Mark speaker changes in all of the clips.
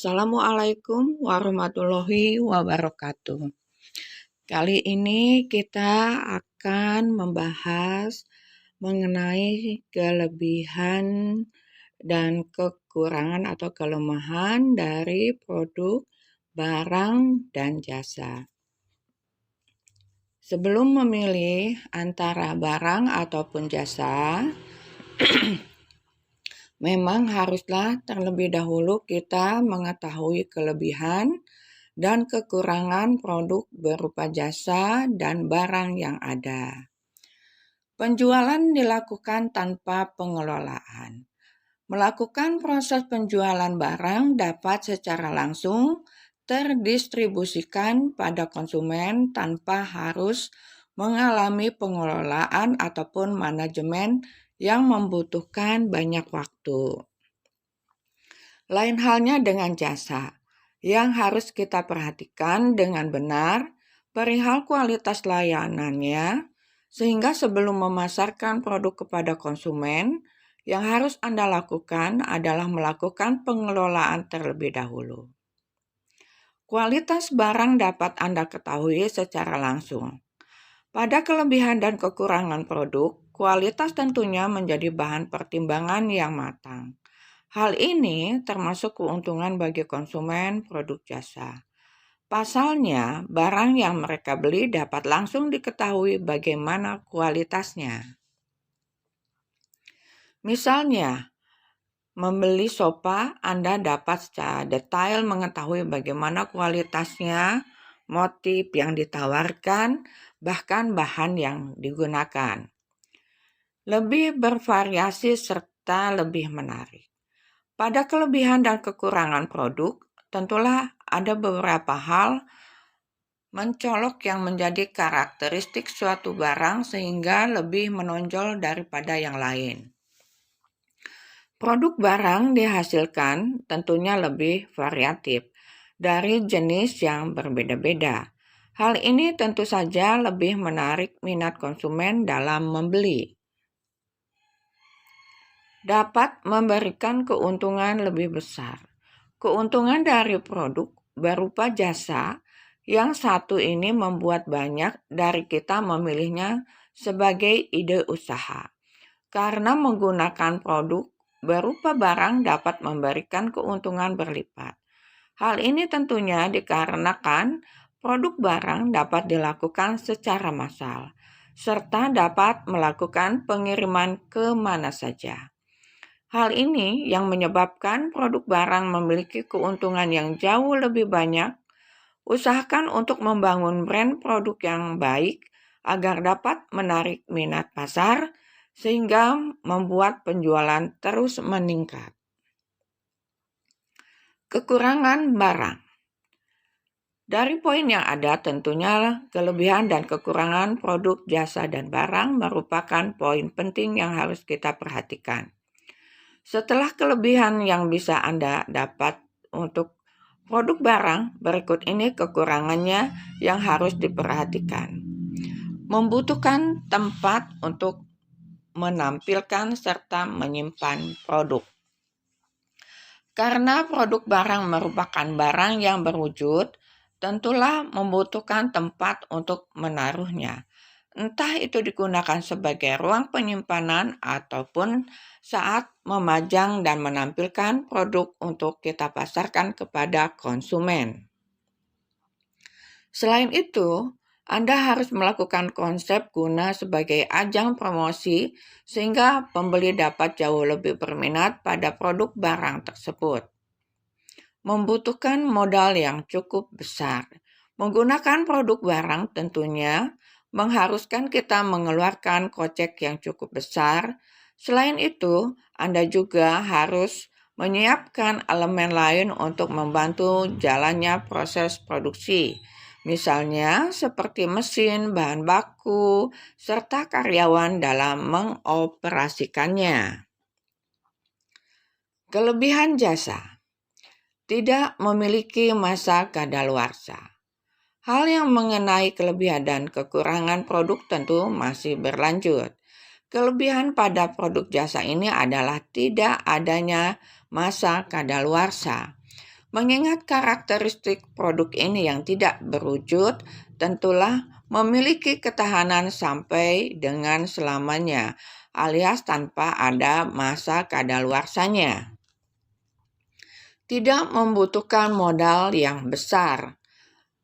Speaker 1: Assalamualaikum warahmatullahi wabarakatuh. Kali ini kita akan membahas mengenai kelebihan dan kekurangan atau kelemahan dari produk, barang, dan jasa. Sebelum memilih antara barang ataupun jasa, memang haruslah terlebih dahulu kita mengetahui kelebihan dan kekurangan produk berupa jasa dan barang yang ada. Penjualan dilakukan tanpa pengelolaan. Melakukan proses penjualan barang dapat secara langsung terdistribusikan pada konsumen tanpa harus mengalami pengelolaan ataupun manajemen yang membutuhkan banyak waktu. Lain halnya dengan jasa, yang harus kita perhatikan dengan benar perihal kualitas layanannya, sehingga sebelum memasarkan produk kepada konsumen, yang harus Anda lakukan adalah melakukan pengelolaan terlebih dahulu. Kualitas barang dapat Anda ketahui secara langsung. Pada kelebihan dan kekurangan produk, kualitas tentunya menjadi bahan pertimbangan yang matang. Hal ini termasuk keuntungan bagi konsumen produk jasa. Pasalnya, barang yang mereka beli dapat langsung diketahui bagaimana kualitasnya. Misalnya, membeli sofa, Anda dapat secara detail mengetahui bagaimana kualitasnya, motif yang ditawarkan, bahkan bahan yang digunakan. Lebih bervariasi serta lebih menarik. Pada kelebihan dan kekurangan produk, tentulah ada beberapa hal mencolok yang menjadi karakteristik suatu barang sehingga lebih menonjol daripada yang lain. Produk barang dihasilkan tentunya lebih variatif dari jenis yang berbeda-beda. Hal ini tentu saja lebih menarik minat konsumen dalam membeli. Dapat memberikan keuntungan lebih besar. Keuntungan dari produk berupa jasa yang satu ini membuat banyak dari kita memilihnya sebagai ide usaha. Karena menggunakan produk berupa barang dapat memberikan keuntungan berlipat. Hal ini tentunya dikarenakan produk barang dapat dilakukan secara massal, serta dapat melakukan pengiriman ke mana saja. Hal ini yang menyebabkan produk barang memiliki keuntungan yang jauh lebih banyak. Usahakan untuk membangun brand produk yang baik agar dapat menarik minat pasar sehingga membuat penjualan terus meningkat. Kekurangan barang. Dari poin yang ada tentunya kelebihan dan kekurangan produk, jasa, dan barang merupakan poin penting yang harus kita perhatikan. Setelah kelebihan yang bisa Anda dapat untuk produk barang, berikut ini kekurangannya yang harus diperhatikan. Membutuhkan tempat untuk menampilkan serta menyimpan produk. Karena produk barang merupakan barang yang berwujud, tentulah membutuhkan tempat untuk menaruhnya. Entah itu digunakan sebagai ruang penyimpanan ataupun saat memajang dan menampilkan produk untuk kita pasarkan kepada konsumen. Selain itu, Anda harus melakukan konsep guna sebagai ajang promosi sehingga pembeli dapat jauh lebih berminat pada produk barang tersebut. Membutuhkan modal yang cukup besar. Menggunakan produk barang tentunya mengharuskan kita mengeluarkan kocek yang cukup besar. Selain itu, Anda juga harus menyiapkan elemen lain untuk membantu jalannya proses produksi. Misalnya seperti mesin, bahan baku, serta karyawan dalam mengoperasikannya. Kelebihan jasa. Tidak memiliki masa kadaluarsa. Hal yang mengenai kelebihan dan kekurangan produk tentu masih berlanjut. Kelebihan pada produk jasa ini adalah tidak adanya masa kadaluarsa. Mengingat karakteristik produk ini yang tidak berwujud, tentulah memiliki ketahanan sampai dengan selamanya, alias tanpa ada masa kadaluarsanya. Tidak membutuhkan modal yang besar.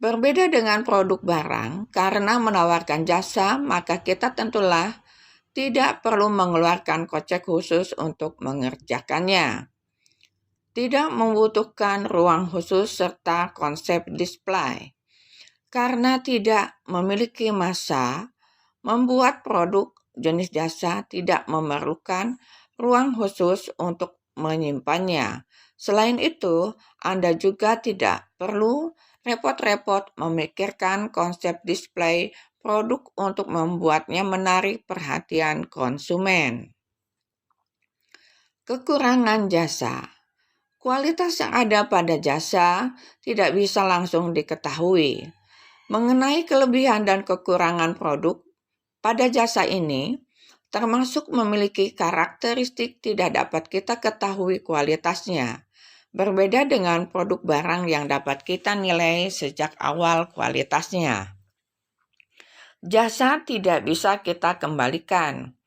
Speaker 1: Berbeda dengan produk barang, karena menawarkan jasa, maka kita tentulah tidak perlu mengeluarkan kocek khusus untuk mengerjakannya. Tidak membutuhkan ruang khusus serta konsep display. Karena tidak memiliki masa, membuat produk jenis jasa tidak memerlukan ruang khusus untuk menyimpannya. Selain itu, Anda juga tidak perlu repot-repot memikirkan konsep display produk untuk membuatnya menarik perhatian konsumen. Kekurangan jasa. Kualitas yang ada pada jasa tidak bisa langsung diketahui. Mengenai kelebihan dan kekurangan produk pada jasa ini, termasuk memiliki karakteristik tidak dapat kita ketahui kualitasnya. Berbeda dengan produk barang yang dapat kita nilai sejak awal kualitasnya. Jasa tidak bisa kita kembalikan.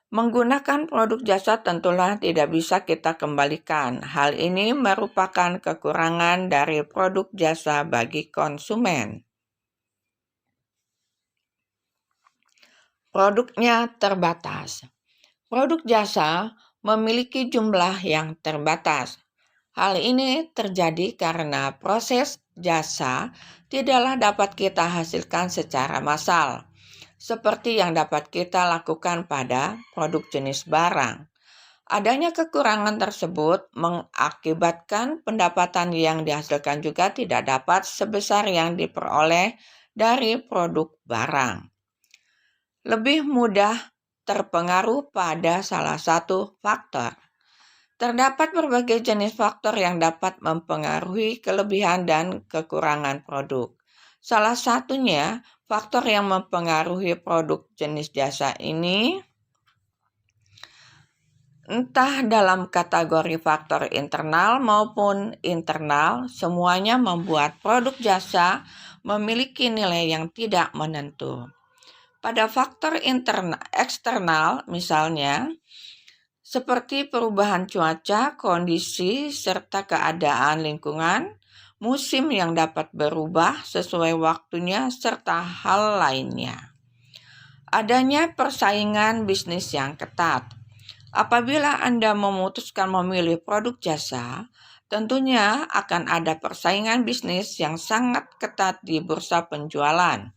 Speaker 1: Menggunakan produk jasa tentulah tidak bisa kita kembalikan. Hal ini merupakan kekurangan dari produk jasa bagi konsumen. Produknya terbatas. Produk jasa memiliki jumlah yang terbatas. Hal ini terjadi karena proses jasa tidaklah dapat kita hasilkan secara massal, seperti yang dapat kita lakukan pada produk jenis barang. Adanya kekurangan tersebut mengakibatkan pendapatan yang dihasilkan juga tidak dapat sebesar yang diperoleh dari produk barang. Lebih mudah terpengaruh pada salah satu faktor. Terdapat berbagai jenis faktor yang dapat mempengaruhi kelebihan dan kekurangan produk. Salah satunya, faktor yang mempengaruhi produk jenis jasa ini entah dalam kategori faktor internal maupun internal, semuanya membuat produk jasa memiliki nilai yang tidak menentu. Pada faktor eksternal misalnya, seperti perubahan cuaca, kondisi, serta keadaan lingkungan, musim yang dapat berubah sesuai waktunya, serta hal lainnya. Adanya persaingan bisnis yang ketat. Apabila Anda memutuskan memilih produk jasa, tentunya akan ada persaingan bisnis yang sangat ketat di bursa penjualan.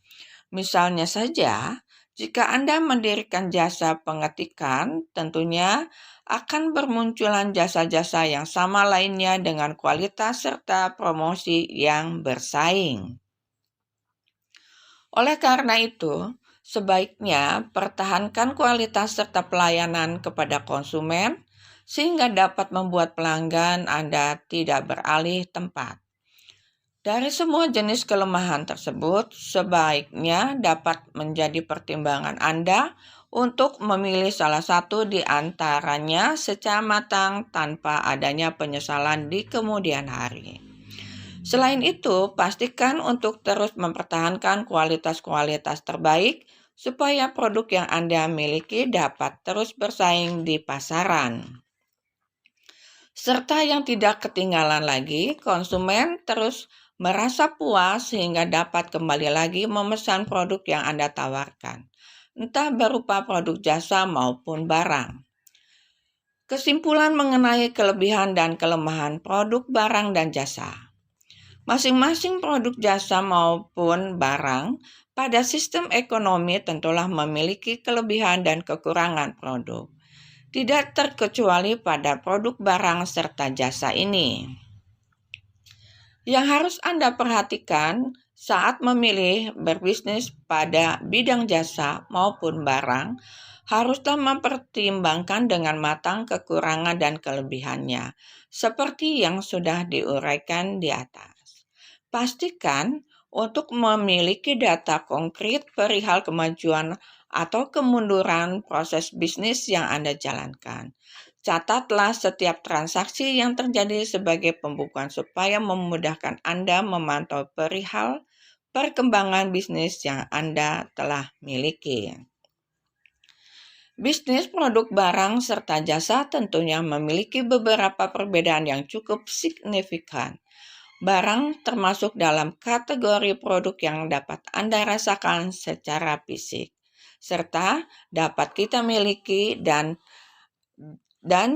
Speaker 1: Misalnya saja, jika Anda mendirikan jasa pengetikan, tentunya akan bermunculan jasa-jasa yang sama lainnya dengan kualitas serta promosi yang bersaing. Oleh karena itu, sebaiknya pertahankan kualitas serta pelayanan kepada konsumen sehingga dapat membuat pelanggan Anda tidak beralih tempat. Dari semua jenis kelemahan tersebut, sebaiknya dapat menjadi pertimbangan Anda untuk memilih salah satu di antaranya secara matang tanpa adanya penyesalan di kemudian hari. Selain itu, pastikan untuk terus mempertahankan kualitas-kualitas terbaik supaya produk yang Anda miliki dapat terus bersaing di pasaran. Serta yang tidak ketinggalan lagi, konsumen terus merasa puas sehingga dapat kembali lagi memesan produk yang Anda tawarkan, entah berupa produk jasa maupun barang. Kesimpulan mengenai kelebihan dan kelemahan produk barang dan jasa. Masing-masing produk jasa maupun barang pada sistem ekonomi tentulah memiliki kelebihan dan kekurangan produk. Tidak terkecuali pada produk barang serta jasa ini. Yang harus Anda perhatikan saat memilih berbisnis pada bidang jasa maupun barang, haruslah mempertimbangkan dengan matang kekurangan dan kelebihannya, seperti yang sudah diuraikan di atas. Pastikan untuk memiliki data konkret perihal kemajuan atau kemunduran proses bisnis yang Anda jalankan. Catatlah setiap transaksi yang terjadi sebagai pembukuan supaya memudahkan Anda memantau perihal perkembangan bisnis yang Anda telah miliki. Bisnis produk barang serta jasa tentunya memiliki beberapa perbedaan yang cukup signifikan. Barang termasuk dalam kategori produk yang dapat Anda rasakan secara fisik, serta dapat kita miliki dan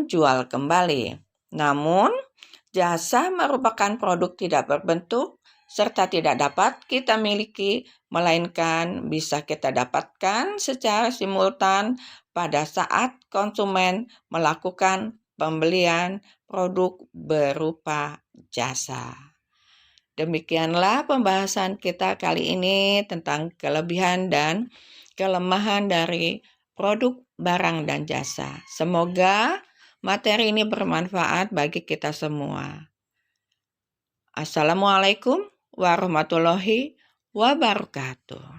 Speaker 1: jual kembali. Namun, jasa merupakan produk tidak berbentuk serta tidak dapat kita miliki, melainkan bisa kita dapatkan secara simultan pada saat konsumen melakukan pembelian produk berupa jasa. Demikianlah pembahasan kita kali ini tentang kelebihan dan kelemahan dari produk barang dan jasa. Semoga materi ini bermanfaat bagi kita semua. Assalamualaikum warahmatullahi wabarakatuh.